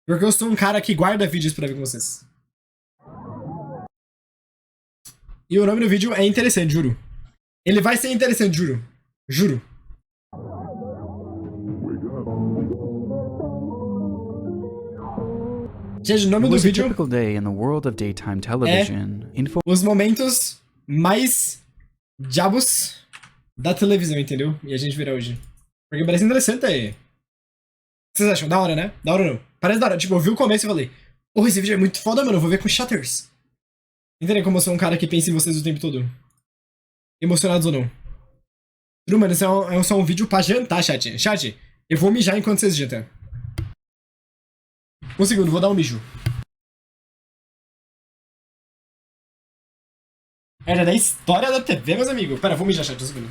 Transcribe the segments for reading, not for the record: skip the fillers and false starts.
Porque eu sou um cara que guarda vídeos pra ver com vocês. E o nome do vídeo é interessante, juro. Ele vai ser interessante, juro. Juro. Gente, o nome do vídeo é os momentos mais diabos da televisão, entendeu? E a gente verá hoje. Porque parece interessante aí. O que vocês acham? Da hora, né? Da hora não? Parece da hora. Tipo, eu vi o começo e falei, porra, esse vídeo é muito foda, mano. Eu vou ver com shutters. Entendem como eu sou um cara que pensa em vocês o tempo todo? Emocionados ou não? Mano, esse é só um vídeo pra jantar, chat. Chat, eu vou mijar enquanto vocês jantam. Um segundo, vou dar um mijo. Era da história da TV, meus amigos. Pera, vou mijar, chat, um segundo.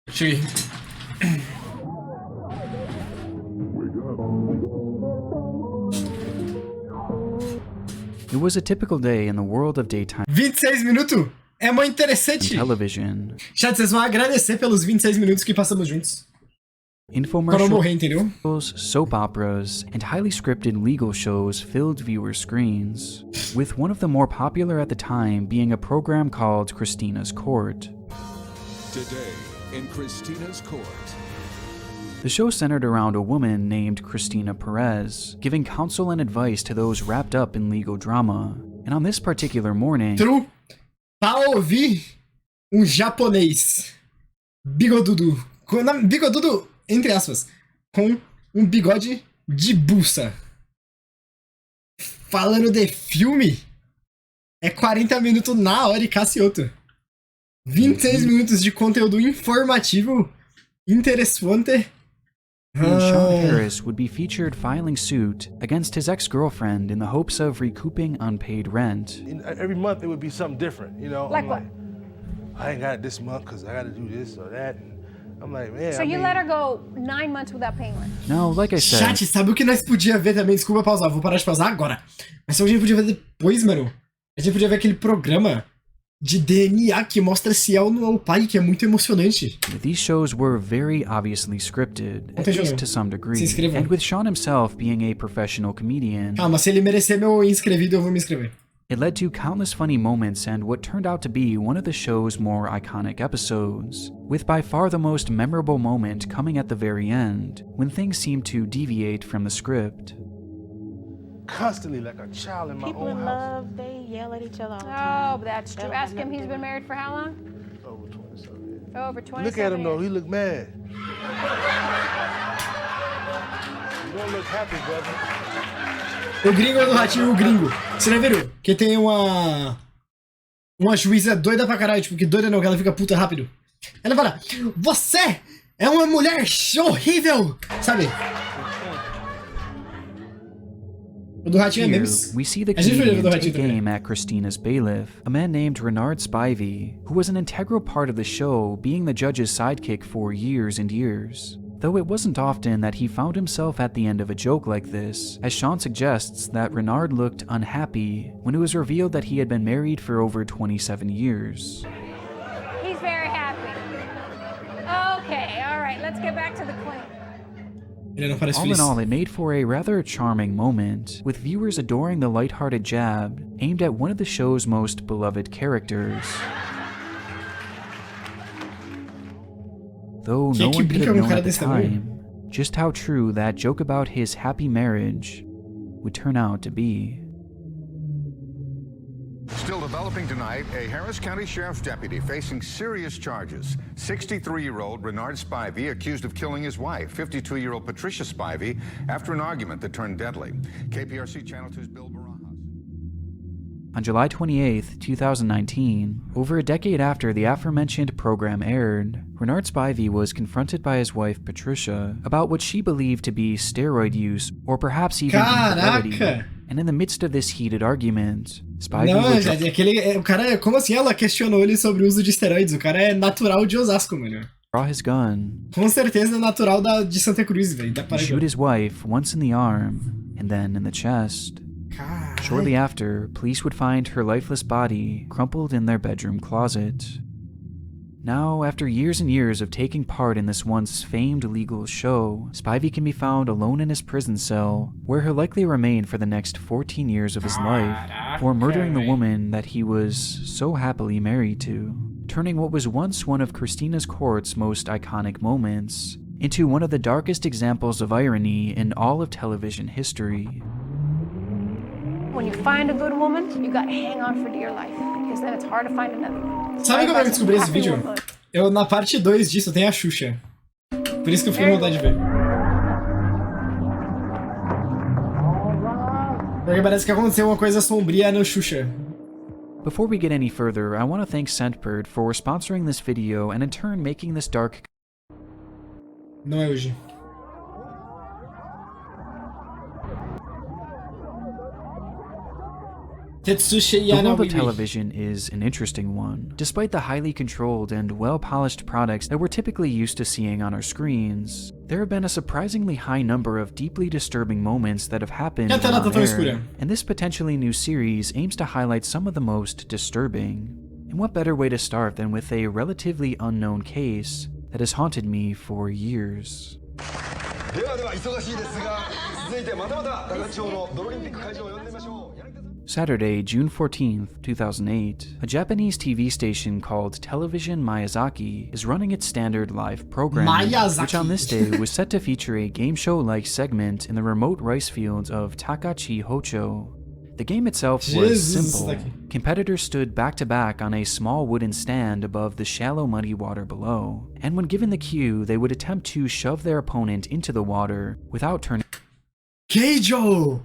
Cheguei. It was a typical day in the world of daytime 26 minutos? É muito interessante. television. Chat, vocês vão agradecer pelos 26 minutos que passamos juntos. Quando eu Infomercials, morrer, entendeu? soap operas, and highly scripted legal shows filled viewer screens, with one of the more popular at the time being a program called Christina's Court. Today, in Christina's Court. The show centered around a woman named Cristina Perez, giving counsel and advice to those wrapped up in legal drama. And on this particular morning, True. Pra ouvir um japonês bigodudo, bigodudo, entre aspas, com um bigode de buça, falando de filme, é 40 minutos na hora e cacioto. 26 minutos de conteúdo informativo, interessante. Sean Harris would be featured filing suit against his ex-girlfriend in the hopes of recouping unpaid rent. Every month it would be something different, you know? Like I'm what? I ain't got it this month because I got to do this or that. And I'm like, man. So you let her go 9 months without paying rent? Now, like I said, Chat, sabe o que nós podia ver também? Desculpa pausar, vou parar de pausar agora. Mas se a gente podia ver depois, mano, a gente podia ver aquele programa de DNA que mostra se é ou não é o pai, que é muito emocionante. these shows were very obviously scripted, at least to some degree, and with Sean himself being a professional comedian, Calma, se ele merecer meu inscrevido, eu vou me inscrever. it led to countless funny moments and what turned out to be one of the show's more iconic episodes, with by far the most memorable moment coming at the very end, when things seemed to deviate from the script. Constantly like a child in my People own in house. love, they yell at each other all the Oh, time. but that's true. Ask him, he's been married for how long? Over 27 years. Over 27 Look at him though, years. he look mad. You don't look happy, brother. O gringo é do ratinho, o gringo. Você não viu? Que tem uma juíza doida pra caralho, tipo, que doida não, que ela fica puta rápido. Ela fala, você é uma mulher horrível, sabe? O do ratinho é Here, memes. we see the A gente podia ver comedian do take ratinho também. aim at Christina's bailiff, a man named Renard Spivey, who was an integral part of the show, being the judge's sidekick for years and years. Though it wasn't often that he found himself at the end of a joke like this, as Sean suggests that Renard looked unhappy when it was revealed that he had been married for over 27 years. He's very happy. Okay, all right, let's get back to the claim. Ele não parece All feliz. in all, it made for a rather charming moment, with viewers adoring the lighthearted jab aimed at one of the show's most beloved characters. Though no one could have known at the time just how true that joke about his happy marriage would turn out to be. Still developing tonight, a Harris County Sheriff's deputy facing serious charges. 63-year-old Renard Spivey accused of killing his wife, 52-year-old Patricia Spivey, after an argument that turned deadly. KPRC Channel 2's Bill Barajas. On July 28, 2019, over a decade after the aforementioned program aired, Renard Spivey was confronted by his wife Patricia about what she believed to be steroid use or perhaps even infidelity. And in the midst of this heated argument, Spivey Não, would gente, o cara, como assim ela questionou ele sobre o uso de esteroides? O cara é natural de Osasco, mano. draw his gun, Com certeza é natural de Santa Cruz, velho. Da Paraíba. shoot his wife once in the arm and then in the chest. Shortly after, police would find her lifeless body crumpled in their bedroom closet. Now, after years and years of taking part in this once famed legal show, Spivey can be found alone in his prison cell, where he'll likely remain for the next 14 years of his life, for murdering the woman that he was so happily married to, turning what was once one of Christina's court's most iconic moments into one of the darkest examples of irony in all of television history. When you find a good woman, you got to hang on for dear life, because then it's hard to find another one. Sabe como eu descobri esse vídeo? Eu, na parte 2 disso, tem a Xuxa. Por isso que eu fiquei com vontade de ver. Porque parece que aconteceu uma coisa sombria no Xuxa. Before we get any further, I want to thank Scentbird for sponsoring this video and in turn making this dark. Não é hoje. The world of television is an interesting one. Despite the highly controlled and well-polished products that we're typically used to seeing on our screens, there have been a surprisingly high number of deeply disturbing moments that have happened on air, and this potentially new series aims to highlight some of the most disturbing. And what better way to start than with a relatively unknown case that has haunted me for years. Saturday, June 14th, 2008, a Japanese TV station called Television Miyazaki is running its standard live programming, which on this day was set to feature a game show-like segment in the remote rice fields of Takachi Hocho. The game itself was simple. Competitors stood back-to-back on a small wooden stand above the shallow muddy water below, and when given the cue, they would attempt to shove their opponent into the water without turning. Keijo!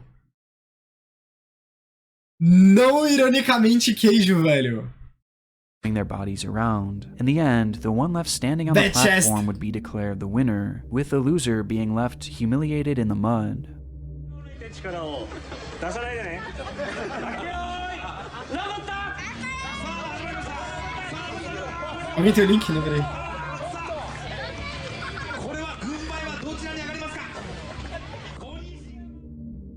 Não ironicamente queijo, velho. Their bodies around. In the end, the one left standing on the platform would be declared the winner, with the loser being left humiliated in the mud. Alguém tem o link? Não, peraí.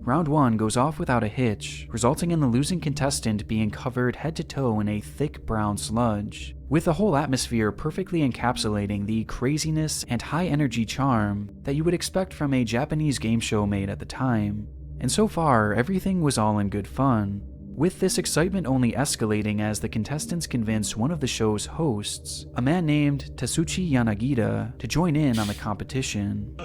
Round 1 goes off without a hitch, resulting in the losing contestant being covered head to toe in a thick brown sludge, with the whole atmosphere perfectly encapsulating the craziness and high energy charm that you would expect from a Japanese game show made at the time. And so far, everything was all in good fun, with this excitement only escalating as the contestants convinced one of the show's hosts, a man named Tatsuchi Yanagita, to join in on the competition.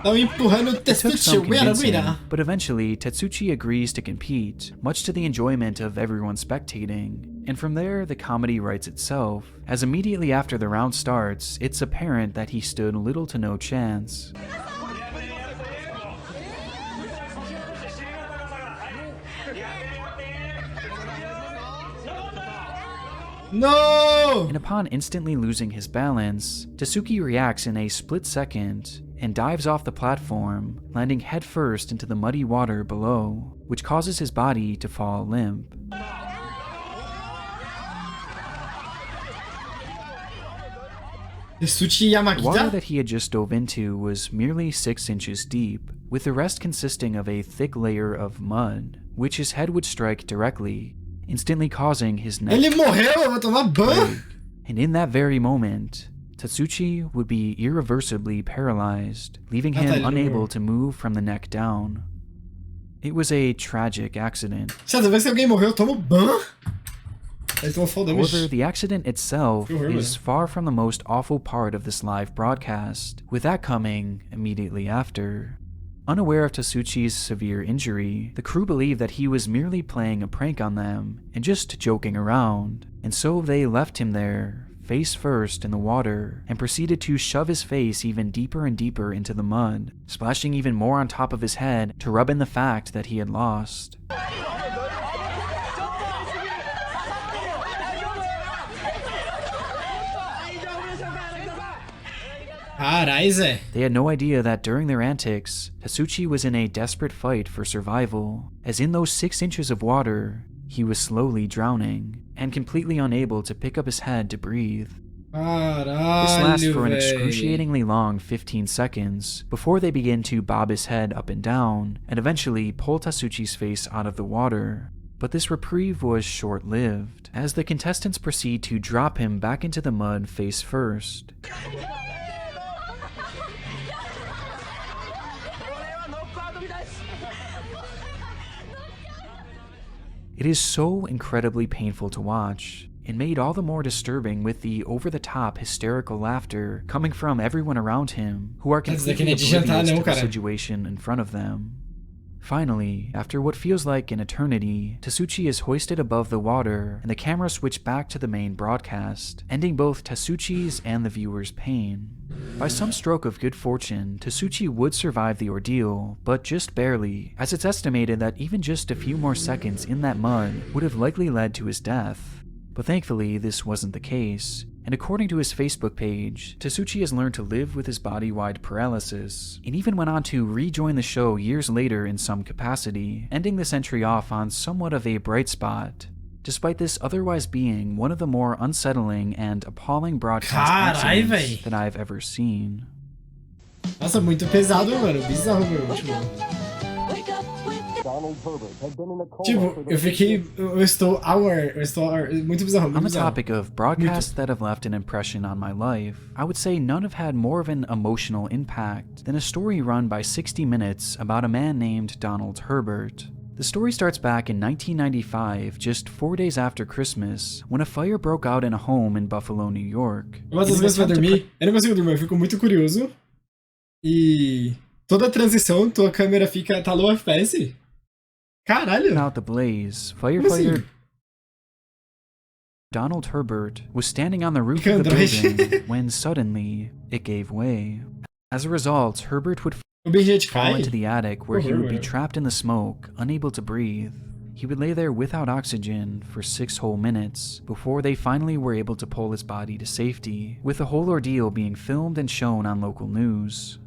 It took some convincing, but eventually Tatsuchi agrees to compete, much to the enjoyment of everyone spectating. And from there, the comedy writes itself, as immediately after the round starts, it's apparent that he stood little to no chance. No! And upon instantly losing his balance, Tatsuki reacts in a split second and dives off the platform, landing headfirst into the muddy water below, which causes his body to fall limp. The water that he had just dove into was merely 6 inches deep, with the rest consisting of a thick layer of mud, which his head would strike directly, instantly causing his neck Ele morreu, eu vou tomar ban. and in that very moment, Tatsuchi would be irreversibly paralyzed, leaving him unable to move from the neck down. It was a tragic accident. Toda vez que alguém morreu, eu tomo ban. Eles estão foda-se. However, the accident itself is far from the most awful part of this live broadcast, with that coming immediately after. Unaware of Tatsuchi's severe injury, the crew believed that he was merely playing a prank on them and just joking around, and so they left him there, face first in the water, and proceeded to shove his face even deeper and deeper into the mud, splashing even more on top of his head to rub in the fact that he had lost. Carai, Zé. They had no idea that during their antics, Tatsuchi was in a desperate fight for survival, as in those 6 inches of water, he was slowly drowning, and completely unable to pick up his head to breathe. Caralho, This lasts for an véi. excruciatingly long 15 seconds, before they begin to bob his head up and down, and eventually pull Tatsuchi's face out of the water. But this reprieve was short-lived, as the contestants proceed to drop him back into the mud face first. It is so incredibly painful to watch, and made all the more disturbing with the over-the-top hysterical laughter coming from everyone around him, who are completely oblivious to the situation in front of them. Finally, after what feels like an eternity, Tatsuchi is hoisted above the water, and the camera switched back to the main broadcast, ending both Tatsuchi's and the viewer's pain. By some stroke of good fortune, Tatsuchi would survive the ordeal, but just barely, as it's estimated that even just a few more seconds in that mud would have likely led to his death. But thankfully, this wasn't the case, and according to his Facebook page, Tatsuchi has learned to live with his body-wide paralysis, and even went on to rejoin the show years later in some capacity, ending this entry off on somewhat of a bright spot, despite this otherwise being one of the more unsettling and appalling broadcast accidents that I've ever seen. Nossa, muito pesado, mano. Bizarro, meu. Tipo, eu fiquei. Eu estou muito bizarro, muito On the bizarro. topic of broadcasts that have left an impression on my life, I would say none have had more of an emotional impact than a story run by 60 Minutes about a man named Donald Herbert. The story starts back in 1995, just 4 days after Christmas, when a fire broke out in a home in Buffalo, New York. Eu às vezes vai dormir, eu não consigo dormir, eu fico muito curioso. E toda a transição, tua câmera tá low FPS. Caralho! Out the blaze, firefighter Donald Herbert was standing on the roof of the building when suddenly it gave way. As a result, Herbert would fall into the attic where he would be trapped in the smoke, unable to breathe. He would lay there without oxygen for 6 whole minutes before they finally were able to pull his body to safety, with the whole ordeal being filmed and shown on local news.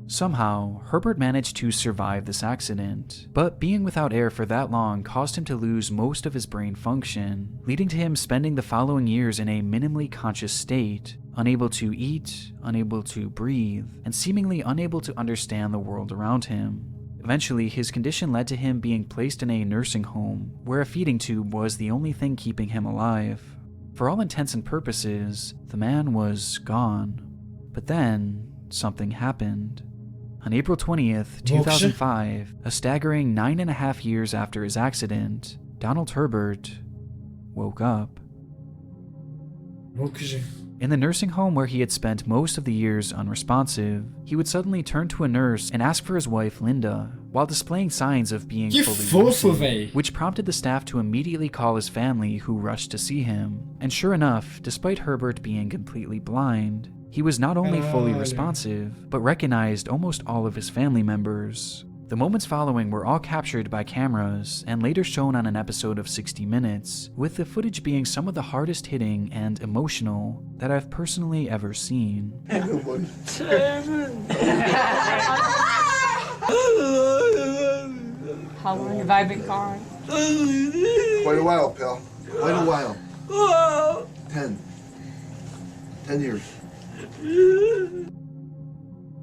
Somehow, Herbert managed to survive this accident, but being without air for that long caused him to lose most of his brain function, leading to him spending the following years in a minimally conscious state, unable to eat, unable to breathe, and seemingly unable to understand the world around him. Eventually, his condition led to him being placed in a nursing home, where a feeding tube was the only thing keeping him alive. For all intents and purposes, the man was gone. But then, something happened. On April 20th, 2005, a staggering 9.5 years after his accident, Donald Herbert woke up. In the nursing home where he had spent most of the years unresponsive, he would suddenly turn to a nurse and ask for his wife, Linda, while displaying signs of being fully lucid, which prompted the staff to immediately call his family, who rushed to see him. And sure enough, despite Herbert being completely blind, he was not only fully responsive, but recognized almost all of his family members. The moments following were all captured by cameras and later shown on an episode of 60 Minutes, with the footage being some of the hardest hitting and emotional that I've personally ever seen. How long have I been gone? Quite a while, pal. Quite a while. 10 years.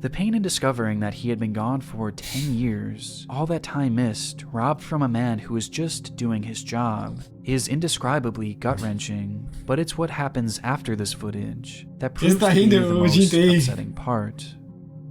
The pain in discovering that he had been gone for 10 years, all that time missed, robbed from a man who was just doing his job, is indescribably gut-wrenching, but it's what happens after this footage that proves to be the most upsetting part.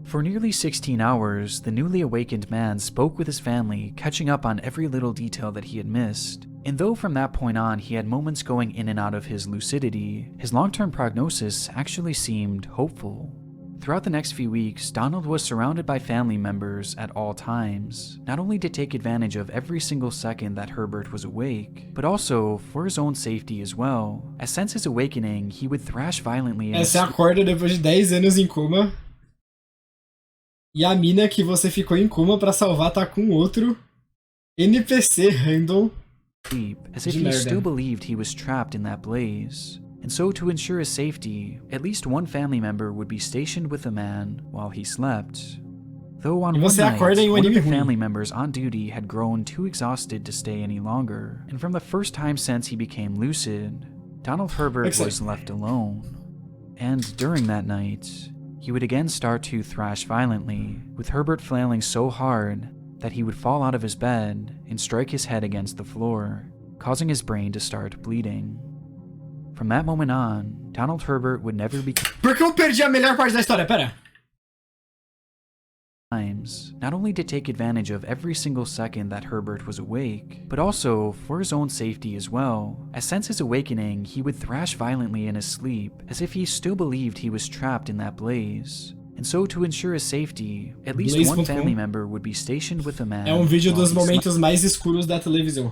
For nearly 16 hours, the newly awakened man spoke with his family, catching up on every little detail that he had missed. And though from that point on he had moments going in and out of his lucidity, his long-term prognosis actually seemed hopeful. Throughout the next few weeks, Donald was surrounded by family members at all times, not only to take advantage of every single second that Herbert was awake, but also for his own safety as well, as since his awakening, he would thrash violently. Você acorda depois de 10 anos em coma, e a mina que você ficou em coma pra salvar tá com outro NPC random. As if he still believed he was trapped in that blaze. And so to ensure his safety, at least one family member would be stationed with the man while he slept. Though on one night, one of the family members on duty had grown too exhausted to stay any longer, and from the first time since he became lucid, Donald Herbert was left alone. And during that night, he would again start to thrash violently, with Herbert flailing so hard that he would fall out of his bed and strike his head against the floor, causing his brain to start bleeding. From that moment on, Donald Herbert would never be. Por que eu perdi a melhor parte da história? Pera. Not only to take advantage of every single second that Herbert was awake, but also for his own safety as well, as since his awakening, he would thrash violently in his sleep, as if he still believed he was trapped in that blaze. And so to ensure his safety, at least one family member would be stationed with the man. É vídeo dos momentos mais escuros da televisão.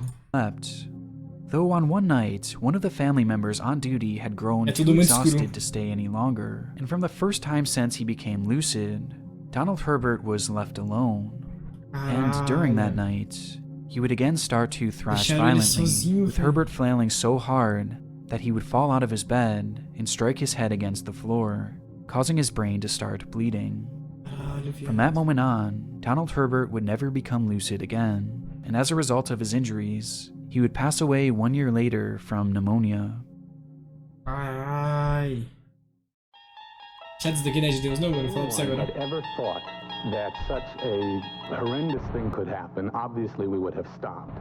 Though on one night, one of the family members on duty had grown too exhausted to stay any longer, and from the first time since he became lucid, Donald Herbert was left alone. And during that night, he would again start to thrash violently, with Herbert flailing so hard that he would fall out of his bed and strike his head against the floor, causing his brain to start bleeding. From that moment on, Donald Herbert would never become lucid again, and as a result of his injuries, he would pass away 1 year later from pneumonia. Ai. Chat daqui, né, de Deus, não, mano, fala pra você agora. Had ever thought that such a horrendous thing could happen, obviously we would have stopped.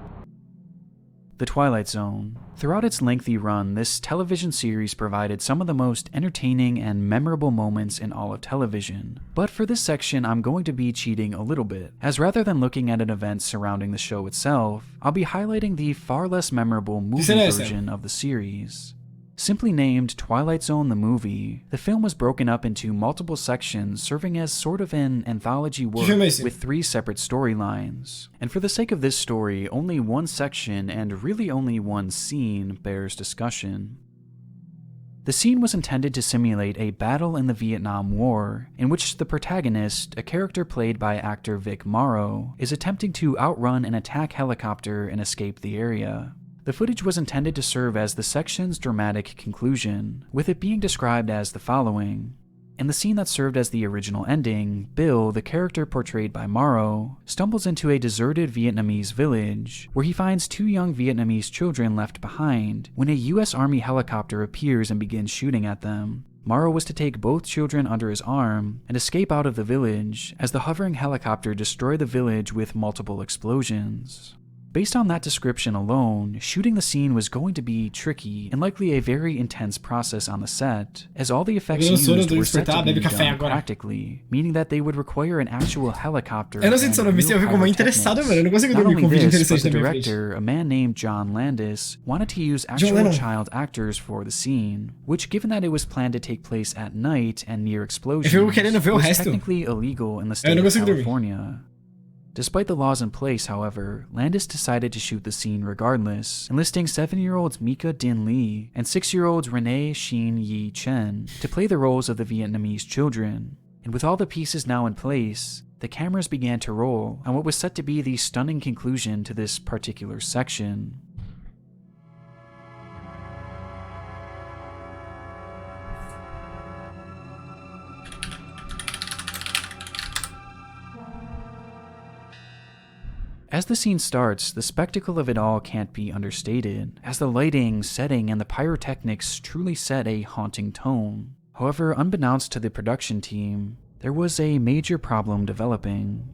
The Twilight Zone. Throughout its lengthy run, this television series provided some of the most entertaining and memorable moments in all of television. But for this section, I'm going to be cheating a little bit, as rather than looking at an event surrounding the show itself, I'll be highlighting the far less memorable movie version of the series. Simply named Twilight Zone the Movie, the film was broken up into multiple sections serving as sort of an anthology work with 3 separate storylines. And for the sake of this story, only one section and really only one scene bears discussion. The scene was intended to simulate a battle in the Vietnam War, in which the protagonist, a character played by actor Vic Morrow, is attempting to outrun an attack helicopter and escape the area. The footage was intended to serve as the section's dramatic conclusion, with it being described as the following. In the scene that served as the original ending, Bill, the character portrayed by Morrow, stumbles into a deserted Vietnamese village, where he finds 2 young Vietnamese children left behind when a US Army helicopter appears and begins shooting at them. Morrow was to take both children under his arm and escape out of the village, as the hovering helicopter destroyed the village with multiple explosions. Based on that description alone, shooting the scene was going to be tricky and likely a very intense process on the set, as all the effects used were set to be done practically, meaning that they would require an actual helicopter. Eu não sei se eu fico mais interessado, mano. Eu não consigo dormir com um vídeo interessante na minha frente. The director, a man named John Landis, wanted to use actual child actors for the scene, which, given that it was planned to take place at night and near explosions, was technically illegal in the state of California. Despite the laws in place, however, Landis decided to shoot the scene regardless, enlisting 7-year-olds Mika Din Lee and 6-year-olds Renee Shin Yi Chen to play the roles of the Vietnamese children. And with all the pieces now in place, the cameras began to roll on what was set to be the stunning conclusion to this particular section. As the scene starts, the spectacle of it all can't be understated, as the lighting, setting, and the pyrotechnics truly set a haunting tone. However, unbeknownst to the production team, there was a major problem developing.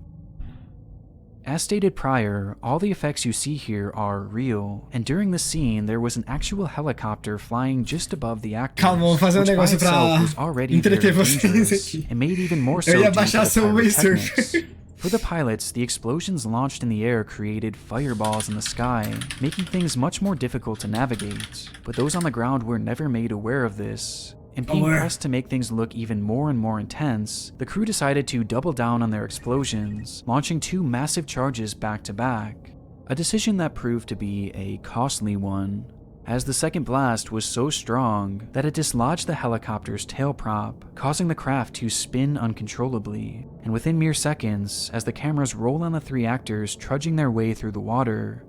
As stated prior, all the effects you see here are real, and during the scene there was an actual helicopter flying just above the actors, Calma, vou fazer which by negócio itself pra was already very entreter vocês dangerous, aqui. and made even more so Eu ia due to baixar the seu pyrotechnics. wizard. For the pilots, the explosions launched in the air created fireballs in the sky, making things much more difficult to navigate, but those on the ground were never made aware of this. And being pressed to make things look even more and more intense, the crew decided to double down on their explosions, launching 2 massive charges back to back. A decision that proved to be a costly one, as the second blast was so strong that it dislodged the helicopter's tail prop, causing the craft to spin uncontrollably. And within mere seconds, as the cameras roll on the 3 actors trudging their way through the water,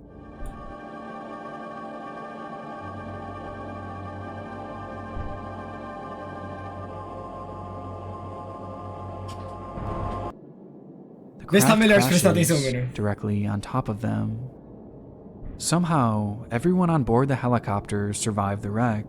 the Vê se tá craft melhor de prestar atenção, crashes mano. directly on top of them. Somehow, everyone on board the helicopter survived the wreck,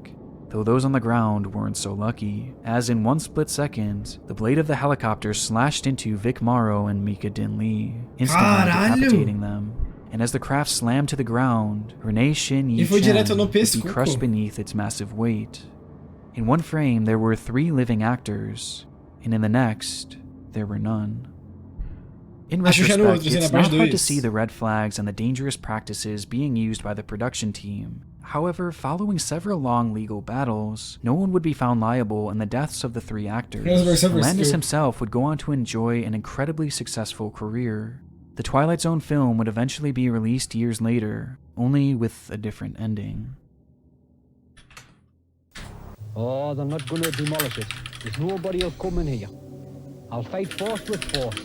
though those on the ground weren't so lucky, as in one split second, the blade of the helicopter slashed into Vic Morrow and Mika Din Lee, instantly decapitating them. And as the craft slammed to the ground, Renee Shin Yi foi Chen direto no would be pescoço. crushed beneath its massive weight. In one frame, there were 3 living actors, and in the next, there were none. In retrospect, it's not hard to see the red flags and the dangerous practices being used by the production team. However, following several long legal battles, no one would be found liable in the deaths of the 3 actors. Landis himself would go on to enjoy an incredibly successful career. The Twilight Zone film would eventually be released years later, only with a different ending. Oh, they're not gonna demolish it. There's nobody will come in here. I'll fight force with force.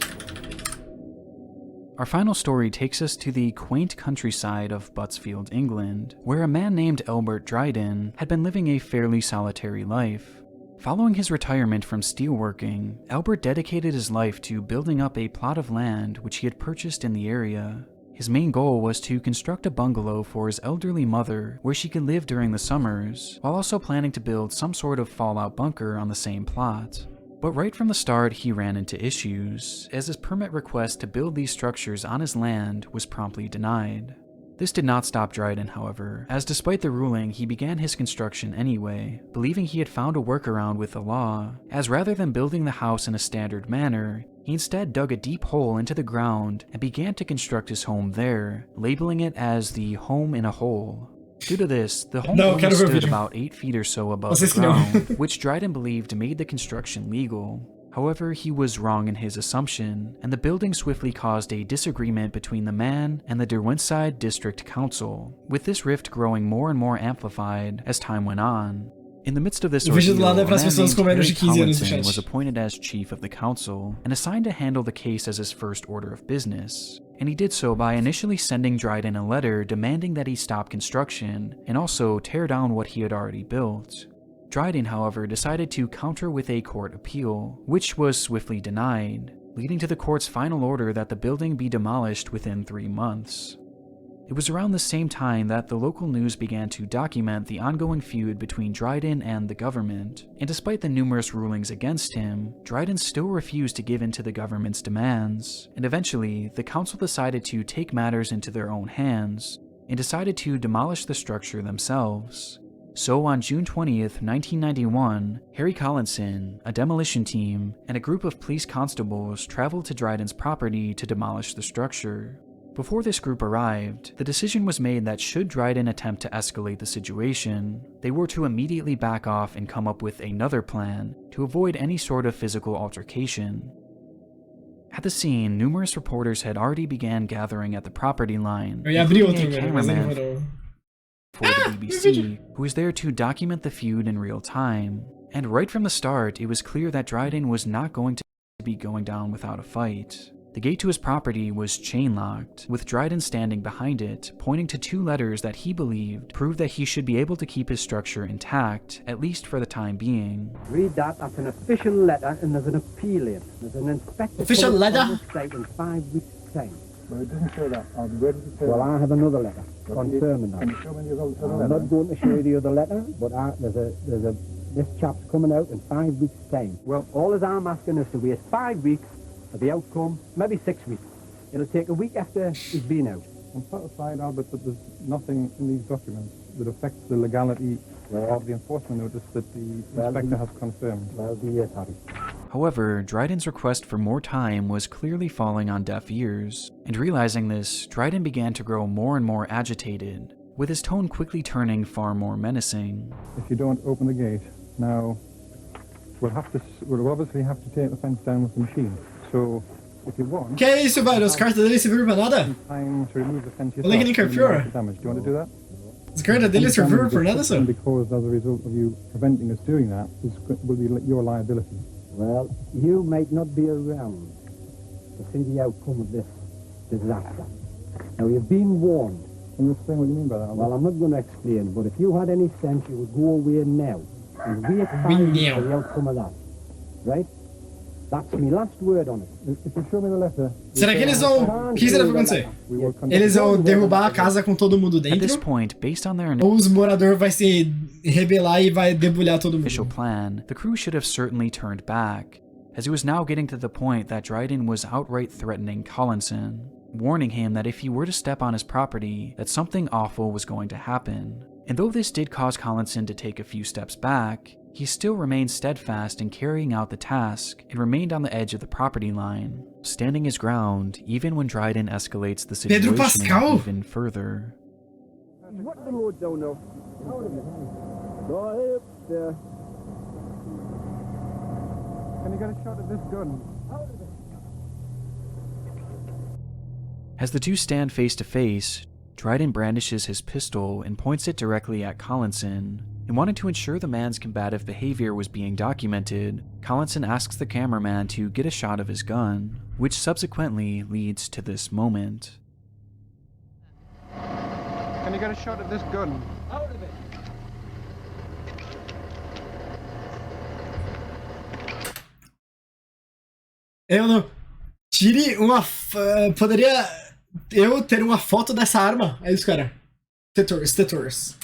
Our final story takes us to the quaint countryside of Buttsfield, England, where a man named Albert Dryden had been living a fairly solitary life. Following his retirement from steelworking, Albert dedicated his life to building up a plot of land which he had purchased in the area. His main goal was to construct a bungalow for his elderly mother where she could live during the summers, while also planning to build some sort of fallout bunker on the same plot. But right from the start, he ran into issues, as his permit request to build these structures on his land was promptly denied. This did not stop Dryden, however, as despite the ruling, he began his construction anyway, believing he had found a workaround with the law, as rather than building the house in a standard manner, he instead dug a deep hole into the ground and began to construct his home there, labeling it as the home in a hole. Due to this, the home only stood about 8 feet or so above the ground, which Dryden believed made the construction legal. However, he was wrong in his assumption, and the building swiftly caused a disagreement between the man and the Derwentshire District Council, with this rift growing more and more amplified as time went on. In the midst of this ordeal, a man named Harry Collinson was appointed as chief of the council and assigned to handle the case as his first order of business, and he did so by initially sending Dryden a letter demanding that he stop construction and also tear down what he had already built. Dryden, however, decided to counter with a court appeal, which was swiftly denied, leading to the court's final order that the building be demolished within 3 months. It was around the same time that the local news began to document the ongoing feud between Dryden and the government, and despite the numerous rulings against him, Dryden still refused to give in to the government's demands, and eventually, the council decided to take matters into their own hands, and decided to demolish the structure themselves. So on June 20th, 1991, Harry Collinson, a demolition team, and a group of police constables traveled to Dryden's property to demolish the structure. Before this group arrived, the decision was made that should Dryden attempt to escalate the situation, they were to immediately back off and come up with another plan to avoid any sort of physical altercation. At the scene, numerous reporters had already began gathering at the property line, including a cameraman for the BBC, who was there to document the feud in real time. And right from the start, it was clear that Dryden was not going to be going down without a fight. The gate to his property was chain-locked, with Dryden standing behind it, pointing to 2 letters that he believed proved that he should be able to keep his structure intact, at least for the time being. Read that, that's an official letter, and there's an appeal in. There's an inspector official letter? In 5 weeks' time. But it doesn't say that. Well, I have another letter confirming that. I'm not going to show you the other letter, but there's a This chap's coming out in 5 weeks' time. Well, all as I'm asking is to wait 5 weeks for the outcome, maybe 6 weeks. It'll take a week after he's been out. I'm satisfied, Albert, that there's nothing in these documents that affects the legality of the enforcement notice that the inspector has confirmed. Well, yes, Harry. However, Dryden's request for more time was clearly falling on deaf ears, and realizing this, Dryden began to grow more and more agitated, with his tone quickly turning far more menacing. If you don't open the gate, now we'll obviously have to take the fence down with the machine. So, if you want... Que é isso, velho? Os cartas dele serviram pra nada? Time to remove the fence O Link nem carpiou? damage. Do you want to do that? Os cartas dele serviram por nada, só? Because as a result of you preventing us doing that, this will be your liability. Well, you might not be around to see the outcome of this disaster. Now, you've been warned. Can you explain what you mean by that? Well, I'm not going to explain, but if you had any sense, you would go away now and wait 5 weeks for the outcome of that. Right? That's my last word on it. If you show me the letter... Será que eles vão... O que será que vai acontecer? Eles vão derrubar a casa com todo mundo At this dentro? point, based on their Ou os moradores vai se rebelar e vai debulhar todo mundo? official plan, the crew should have certainly turned back, as it was now getting to the point that Dryden was outright threatening Collinson, warning him that if he were to step on his property, that something awful was going to happen. And though this did cause Collinson to take a few steps back, he still remained steadfast in carrying out the task and remained on the edge of the property line, standing his ground even when Dryden escalates the situation even further. What the Lord don't know? Go there. Can you get a shot at this gun? As the two stand face to face, Dryden brandishes his pistol and points it directly at Collinson. And wanting to ensure the man's combative behavior was being documented, Collinson asks the cameraman to get a shot of his gun, which subsequently leads to this moment. Can you get a shot at this gun? Out of it. Eu não... Tire uma... Poderia eu ter uma foto dessa arma? É isso, cara. Tetors.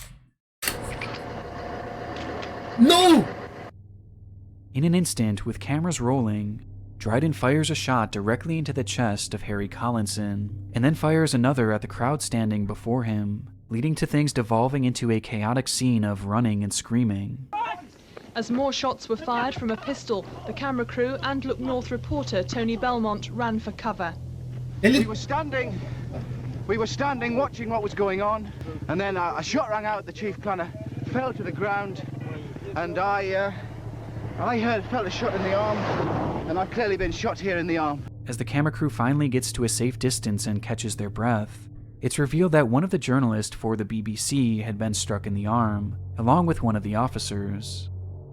No! In an instant, with cameras rolling, Dryden fires a shot directly into the chest of Harry Collinson, and then fires another at the crowd standing before him, leading to things devolving into a chaotic scene of running and screaming. As more shots were fired from a pistol, the camera crew and Look North reporter Tony Belmont ran for cover. We were standing watching what was going on, and then a shot rang out at the chief planner, fell to the ground, and I felt a shot in the arm, and I've clearly been shot here in the arm. As the camera crew finally gets to a safe distance and catches their breath, it's revealed that one of the journalists for the BBC had been struck in the arm, along with one of the officers.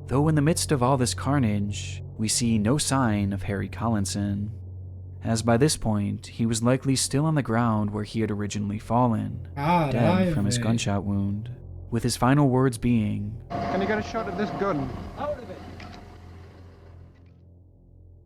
Though in the midst of all this carnage, we see no sign of Harry Collinson, as by this point, he was likely still on the ground where he had originally fallen, dead from his gunshot wound, with his final words being, "Can you get a shot at this gun?" Out of it.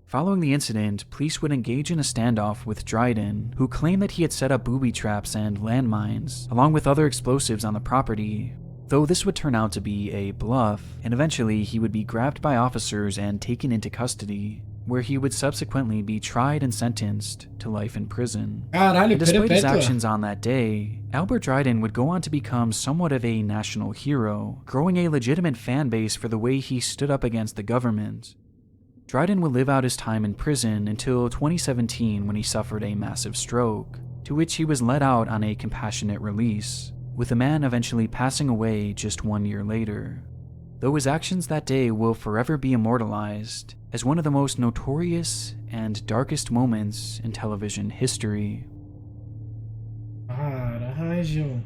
Following the incident, police would engage in a standoff with Dryden, who claimed that he had set up booby traps and landmines, along with other explosives on the property, though this would turn out to be a bluff, and eventually he would be grabbed by officers and taken into custody, where he would subsequently be tried and sentenced to life in prison. And despite his actions on that day, Albert Dryden would go on to become somewhat of a national hero, growing a legitimate fan base for the way he stood up against the government. Dryden would live out his time in prison until 2017 when he suffered a massive stroke, to which he was let out on a compassionate release, with the man eventually passing away just 1 year later. Though his actions that day will forever be immortalized as one of the most notorious and darkest moments in television history. Caralho.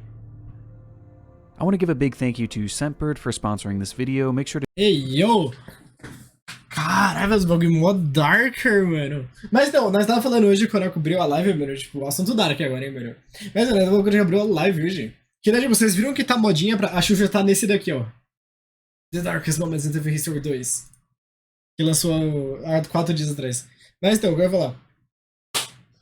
I want to give a big thank you to Scentbird for sponsoring this video. Make sure to... Ei, yo! Caralho, os bagulho mó darker, mano. Mas não, nós tava falando hoje quando eu cobri a live, mano. Tipo, o assunto dark agora, hein, mano. Mas não, quando eu abriu a live hoje. Que daí, vocês viram que tá modinha pra... A Xuxa tá nesse daqui, ó. The Darkest Moments in TV History 2. Que lançou há 4 dias atrás. Mas então, o que eu ia falar?